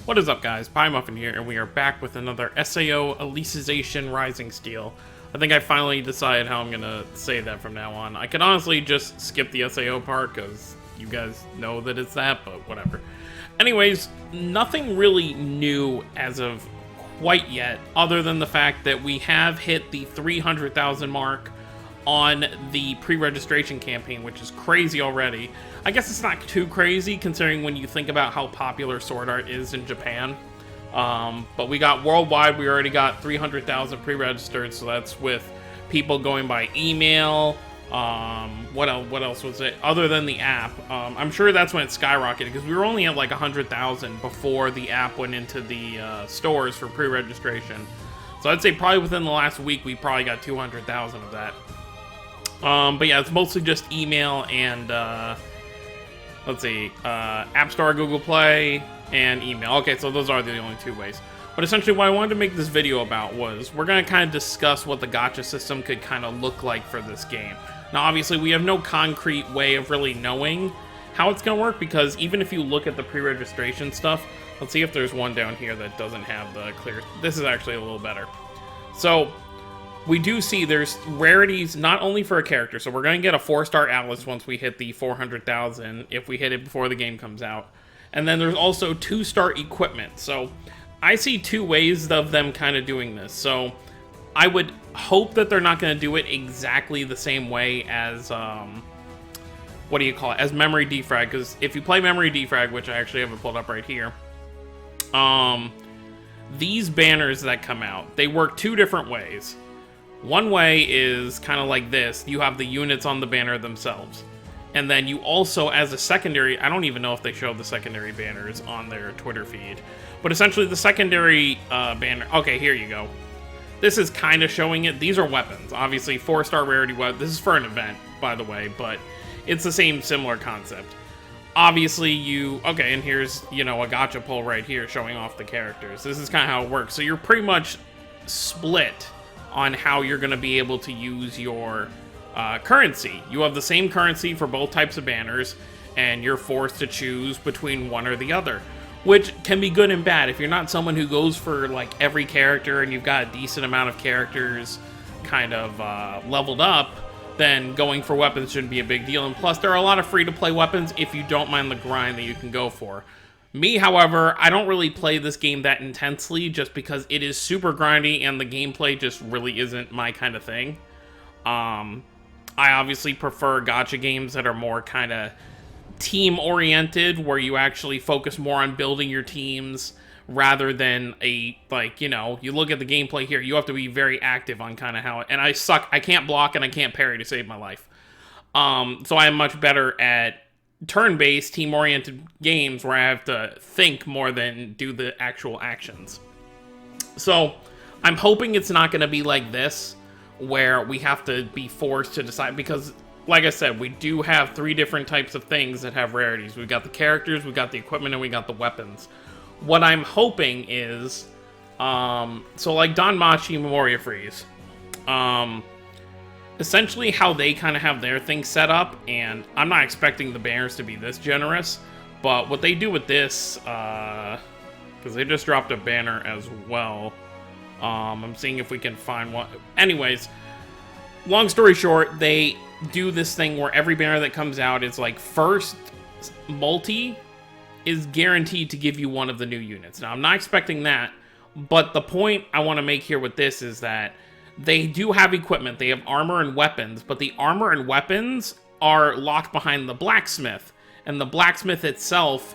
What is up, guys? Pie Muffin here, and we are back with another SAO Alicization Rising Steel. I think I finally decided how I'm gonna say that from now on. I could honestly just skip the SAO part, because you guys know that it's that, but whatever. Anyways, nothing really new as of quite yet, other than the fact that we have hit the 300,000 mark on the pre-registration campaign, which is crazy already. I guess it's not too crazy considering when you think about how popular Sword Art is in Japan. But we got worldwide, we already got 300,000 pre-registered, so that's with people going by email. What else was it? Other than the app, I'm sure that's when it skyrocketed because we were only at like 100,000 before the app went into the stores for pre-registration. So I'd say probably within the last week we probably got 200,000 of that. But yeah, it's mostly just email and, let's see, App Store, Google Play, and email. Okay, so those are the only two ways. But essentially what I wanted to make this video about was, we're going to kind of discuss what the gacha system could kind of look like for this game. Now, obviously, we have no concrete way of really knowing how it's going to work, because even if you look at the pre-registration stuff, let's see if there's one down here that doesn't have the clear... This is actually a little better. So we do see there's rarities not only for a character, so we're going to get a 4-star Atlas once we hit the 400,000, if we hit it before the game comes out. And then there's also 2-star equipment. So I see two ways of them kind of doing this. So I would hope that they're not going to do it exactly the same way as, what do you call it, as Memory Defrag, because if you play Memory Defrag, which I actually have it pulled up right here, these banners that come out, they work two different ways. One way is kind of like this. You have the units on the banner themselves. And then you also, as a secondary, I don't even know if they show the secondary banners on their Twitter feed. But essentially the secondary banner... Okay, here you go. This is kind of showing it. These are weapons. Obviously, 4-star rarity weapon. This is for an event, by the way, but it's the same similar concept. Obviously, you... Okay, and here's, you know, a gacha pull right here showing off the characters. This is kind of how it works. So you're pretty much split on how you're going to be able to use your currency. You have the same currency for both types of banners, and you're forced to choose between one or the other, which can be good and bad. If you're not someone who goes for like every character and you've got a decent amount of characters kind of leveled up, then going for weapons shouldn't be a big deal. And plus, there are a lot of free-to-play weapons if you don't mind the grind that you can go for. Me, however, I don't really play this game that intensely just because it is super grindy and the gameplay just really isn't my kind of thing. I obviously prefer gacha games that are more kind of team-oriented, where you actually focus more on building your teams rather than a, like, you know, you look at the gameplay here, you have to be very active on kind of how... And I suck. I can't block and I can't parry to save my life. So I am much better at turn-based, team-oriented games where I have to think more than do the actual actions. So I'm hoping it's not going to be like this, where we have to be forced to decide, because, like I said, we do have 3 different types of things that have rarities. We've got the characters, we've got the equipment, and we got the weapons. What I'm hoping is, so like Danmachi Memoria Freeze, essentially how they kind of have their thing set up, and I'm not expecting the banners to be this generous, but what they do with this, because they just dropped a banner as well. I'm seeing if we can find one. Anyways, long story short, they do this thing where every banner that comes out is like first multi is guaranteed to give you one of the new units. Now, I'm not expecting that, but the point I want to make here with this is that they do have equipment. They have armor and weapons, but the armor and weapons are locked behind the blacksmith. And the blacksmith itself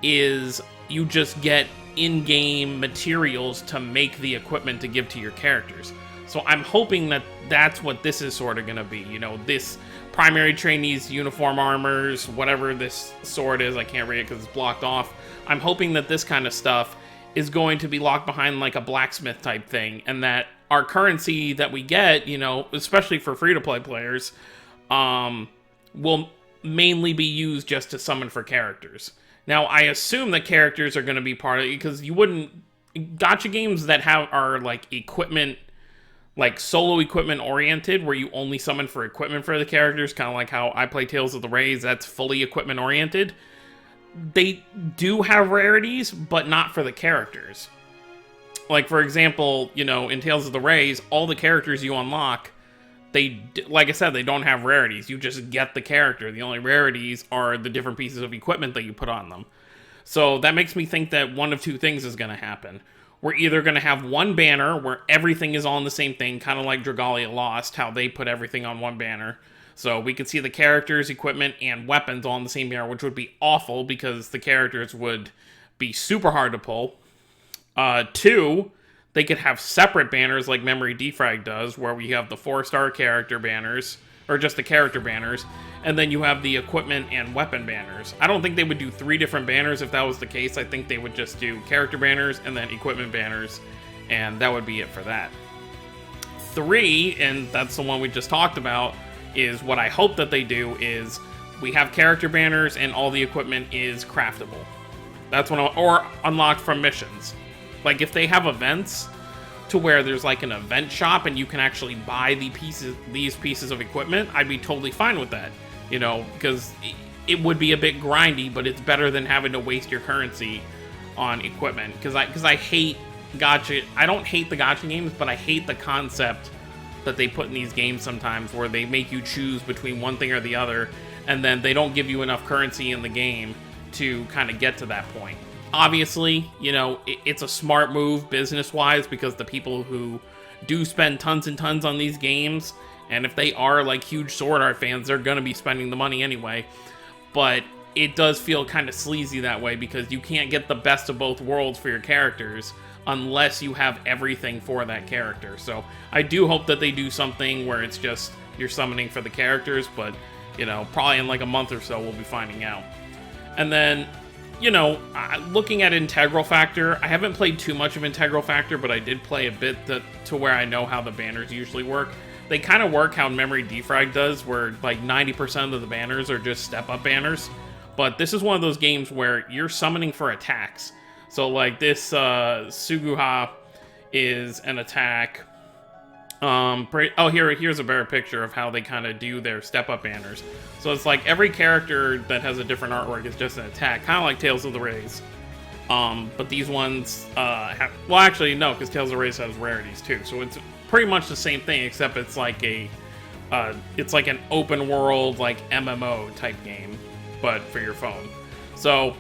is, you just get in-game materials to make the equipment to give to your characters. So I'm hoping that that's what this is sort of going to be. You know, this primary trainees, uniform armors, whatever this sword is, I can't read it because it's blocked off. I'm hoping that this kind of stuff is going to be locked behind like a blacksmith type thing, and that our currency that we get, you know, especially for free-to-play players, will mainly be used just to summon for characters. Now, I assume that characters are going to be part of it, because you wouldn't... Gacha games that are like equipment, like solo equipment oriented, where you only summon for equipment for the characters, kind of like how I play Tales of the Rays, that's fully equipment oriented. they do have rarities, but not for the characters. Like, for example, you know, in Tales of the Rays, all the characters you unlock, like I said, they don't have rarities. You just get the character. The only rarities are the different pieces of equipment that you put on them. So that makes me think that one of two things is going to happen. We're either going to have one banner where everything is all in the same thing, kind of like Dragalia Lost, how they put everything on one banner. So we could see the characters, equipment, and weapons all in the same banner, which would be awful because the characters would be super hard to pull. Two, they could have separate banners like Memory Defrag does, where we have the 4-star character banners, or just the character banners, and then you have the equipment and weapon banners. I don't think they would do 3 different banners if that was the case. I think they would just do character banners and then equipment banners, and that would be it for that. 3, and that's the one we just talked about, is what I hope that they do is we have character banners and all the equipment is craftable. That's one, or unlocked from missions. Like, if they have events to where there's like an event shop and you can actually buy these pieces of equipment, I'd be totally fine with that. You know, because it would be a bit grindy, but it's better than having to waste your currency on equipment. Because I hate gacha. I don't hate the gacha games, but I hate the concept that they put in these games sometimes, where they make you choose between one thing or the other, and then they don't give you enough currency in the game to kind of get to that point. Obviously, you know, it's a smart move business-wise, because the people who do spend tons and tons on these games, and if they are like huge Sword Art fans, they're gonna be spending the money anyway. But it does feel kind of sleazy that way, because you can't get the best of both worlds for your characters unless you have everything for that character. So I do hope that they do something where it's just you're summoning for the characters, but, you know, probably in like a month or so we'll be finding out. And then, you know, looking at Integral Factor, I haven't played too much of Integral Factor, but I did play a bit to where I know how the banners usually work. They kind of work how Memory Defrag does, where like 90% of the banners are just step-up banners. But this is one of those games where you're summoning for attacks. So like this Suguha is an attack. Here's a better picture of how they kind of do their step-up banners. So it's like every character that has a different artwork is just an attack, kind of like Tales of the Rays. But these ones well, actually no, because Tales of the Rays has rarities too. So it's pretty much the same thing, except it's like it's like an open world, like MMO type game, but for your phone. So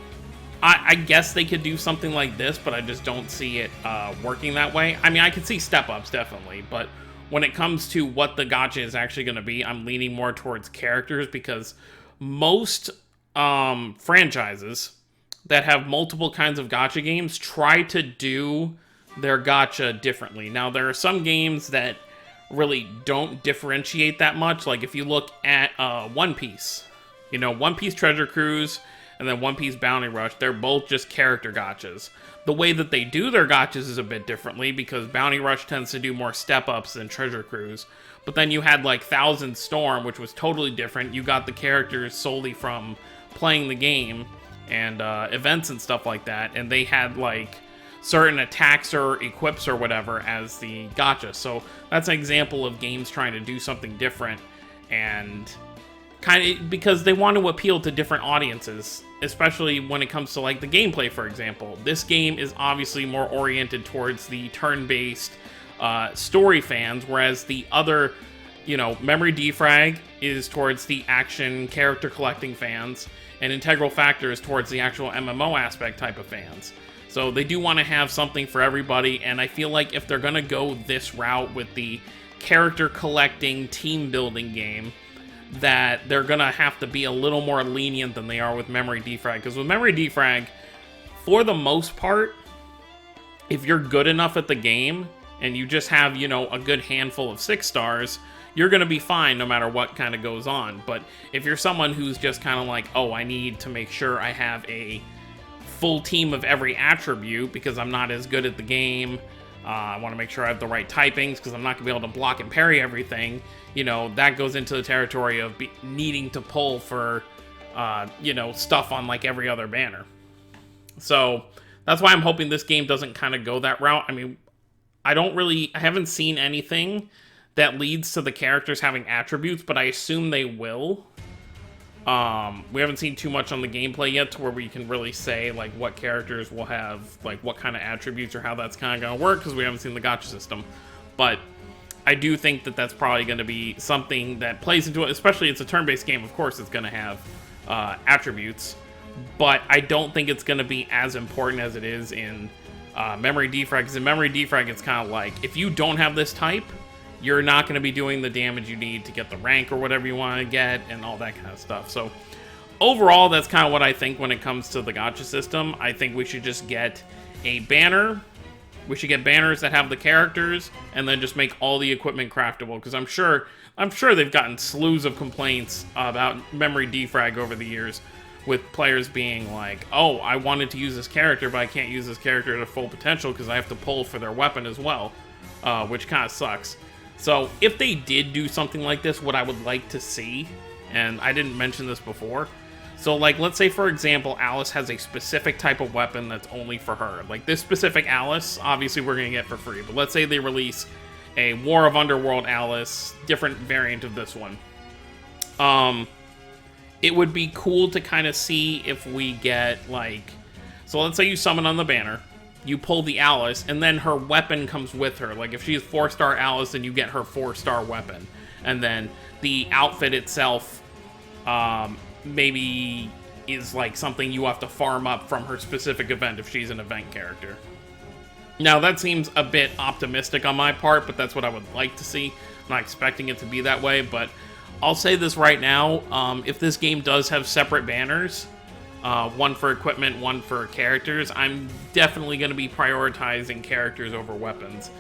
I guess they could do something like this, but I just don't see it working that way. I mean, I could see step-ups, definitely, but when it comes to what the gacha is actually going to be, I'm leaning more towards characters, because most franchises that have multiple kinds of gacha games try to do their gacha differently. Now, there are some games that really don't differentiate that much. Like, if you look at One Piece, you know, One Piece Treasure Cruise and then One Piece Bounty Rush, they're both just character gachas. The way that they do their gachas is a bit differently, because Bounty Rush tends to do more step-ups than Treasure Cruise. But then you had like Thousand Storm, which was totally different. You got the characters solely from playing the game and events and stuff like that, and they had like certain attacks or equips or whatever as the gacha. So that's an example of games trying to do something different, and kind of because they want to appeal to different audiences, especially when it comes to like the gameplay, for example. This game is obviously more oriented towards the turn-based story fans, whereas the other, you know, Memory Defrag is towards the action character collecting fans, and Integral Factor is towards the actual MMO aspect type of fans. So they do want to have something for everybody, and I feel like if they're going to go this route with the character collecting team building game, that they're going to have to be a little more lenient than they are with Memory Defrag. Because with Memory Defrag, for the most part, if you're good enough at the game, and you just have, you know, a good handful of 6 stars, you're going to be fine no matter what kind of goes on. But if you're someone who's just kind of like, oh, I need to make sure I have a full team of every attribute because I'm not as good at the game, I want to make sure I have the right typings because I'm not going to be able to block and parry everything, you know, that goes into the territory of needing to pull for, you know, stuff on like every other banner. So that's why I'm hoping this game doesn't kind of go that route. I mean, I haven't seen anything that leads to the characters having attributes, but I assume they will. We haven't seen too much on the gameplay yet to where we can really say like what characters will have like what kind of attributes or how that's kind of going to work, because we haven't seen the gacha system. But I do think that that's probably going to be something that plays into it, especially it's a turn-based game. Of course it's going to have attributes, but I don't think it's going to be as important as it is in memory defrag, because in memory defrag it's kind of like, if you don't have this type, you're not going to be doing the damage you need to get the rank or whatever you want to get and all that kind of stuff. So overall, that's kind of what I think when it comes to the gacha system. I think we should just get a banner. We should get banners that have the characters, and then just make all the equipment craftable, because I'm sure they've gotten slews of complaints about memory defrag over the years, with players being like, oh, I wanted to use this character, but I can't use this character to full potential because I have to pull for their weapon as well, which kind of sucks. So if they did do something like this, what I would like to see, and I didn't mention this before, so like let's say for example Alice has a specific type of weapon that's only for her. Like this specific Alice, obviously we're going to get for free, but let's say they release a War of Underworld Alice, different variant of this one. It would be cool to kind of see if we get like, so let's say you summon on the banner, you pull the Alice, and then her weapon comes with her. Like, if she's 4-star Alice, then you get her 4-star weapon. And then the outfit itself, maybe is, like, something you have to farm up from her specific event if she's an event character. Now, that seems a bit optimistic on my part, but that's what I would like to see. I'm not expecting it to be that way, but I'll say this right now. If this game does have separate banners, one for equipment, one for characters, I'm definitely going to be prioritizing characters over weapons.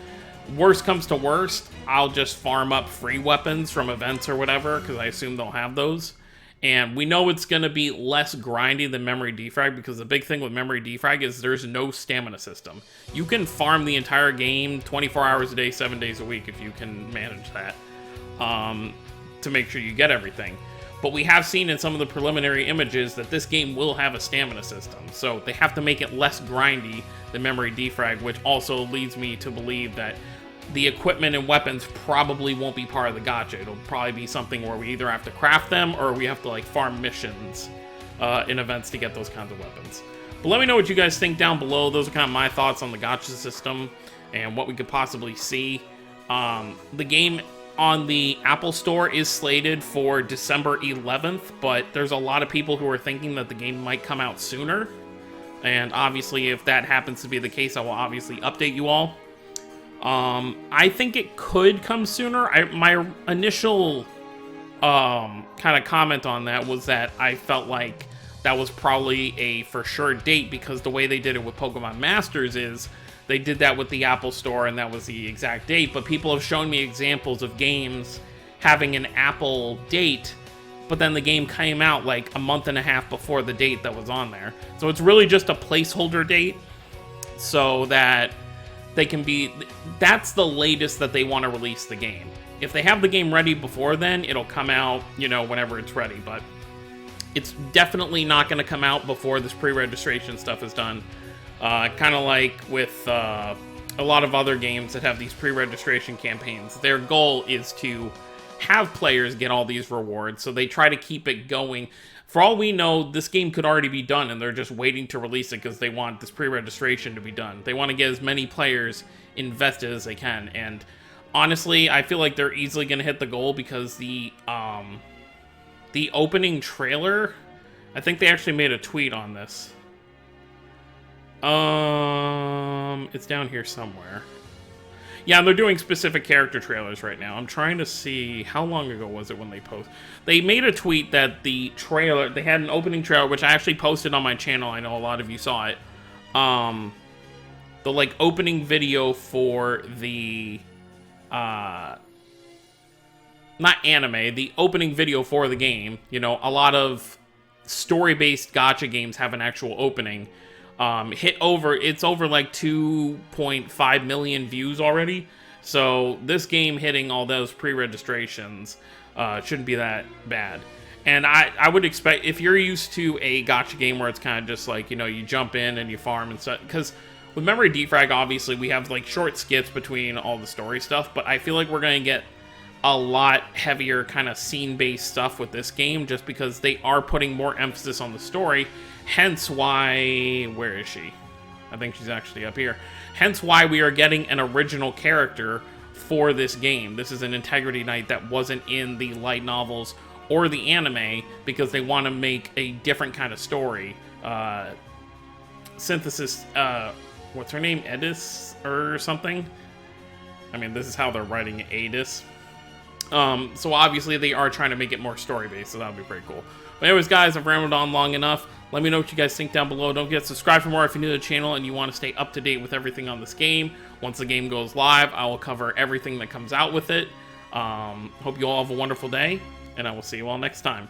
Worst comes to worst, I'll just farm up free weapons from events or whatever, because I assume they'll have those. And we know it's going to be less grindy than memory defrag, because the big thing with memory defrag is there's no stamina system. You can farm the entire game 24 hours a day, 7 days a week if you can manage that, to make sure you get everything. But we have seen in some of the preliminary images that this game will have a stamina system, so they have to make it less grindy than memory defrag, which also leads me to believe that the equipment and weapons probably won't be part of the gacha. It'll probably be something where we either have to craft them or we have to like farm missions in events to get those kinds of weapons. But let me know what you guys think down below. Those are kind of my thoughts on the gacha system and what we could possibly see. The game on the Apple Store is slated for December 11th, but there's a lot of people who are thinking that the game might come out sooner. And obviously, if that happens to be the case, I will obviously update you all. I think it could come sooner. My initial kind of comment on that was that I felt like that was probably a for sure date, because the way they did it with Pokemon Masters is they did that with the Apple Store, and that was the exact date. But people have shown me examples of games having an Apple date, but then the game came out like a month and a half before the date that was on there. So it's really just a placeholder date, so that they can be... That's the latest that they want to release the game. If they have the game ready before then, it'll come out, you know, whenever it's ready. But it's definitely not going to come out before this pre-registration stuff is done. Kind of like with a lot of other games that have these pre-registration campaigns. Their goal is to have players get all these rewards, so they try to keep it going. For all we know, this game could already be done, and they're just waiting to release it because they want this pre-registration to be done. They want to get as many players invested as they can, and honestly, I feel like they're easily going to hit the goal, because the opening trailer, I think they actually made a tweet on this. It's down here somewhere. Yeah, they're doing specific character trailers right now. I'm trying to see, how long ago was it when they posted? They made a tweet that the trailer, they had an opening trailer, which I actually posted on my channel. I know a lot of you saw it. The, like, opening video for the, not anime, the opening video for the game. You know, a lot of story-based gacha games have an actual opening. It's over like 2.5 million views already. So this game hitting all those pre-registrations shouldn't be that bad. And I would expect, if you're used to a gacha game where it's kind of just like, you know, you jump in and you farm and stuff, because with Memory Defrag, obviously, we have like short skits between all the story stuff, but I feel like we're going to get a lot heavier kind of scene-based stuff with this game, just because they are putting more emphasis on the story. Hence why... where is she? I think she's actually up here. Hence why we are getting an original character for this game. This is an Integrity Knight that wasn't in the light novels or the anime, because they want to make a different kind of story. Synthesis, what's her name? Edis or something? I mean, this is how they're writing it, Adis. So obviously they are trying to make it more story-based, so that would be pretty cool. But anyways, guys, I've rambled on long enough. Let me know what you guys think down below. Don't forget to subscribe for more if you're new to the channel and you want to stay up to date with everything on this game. Once the game goes live, I will cover everything that comes out with it. Hope you all have a wonderful day, and I will see you all next time.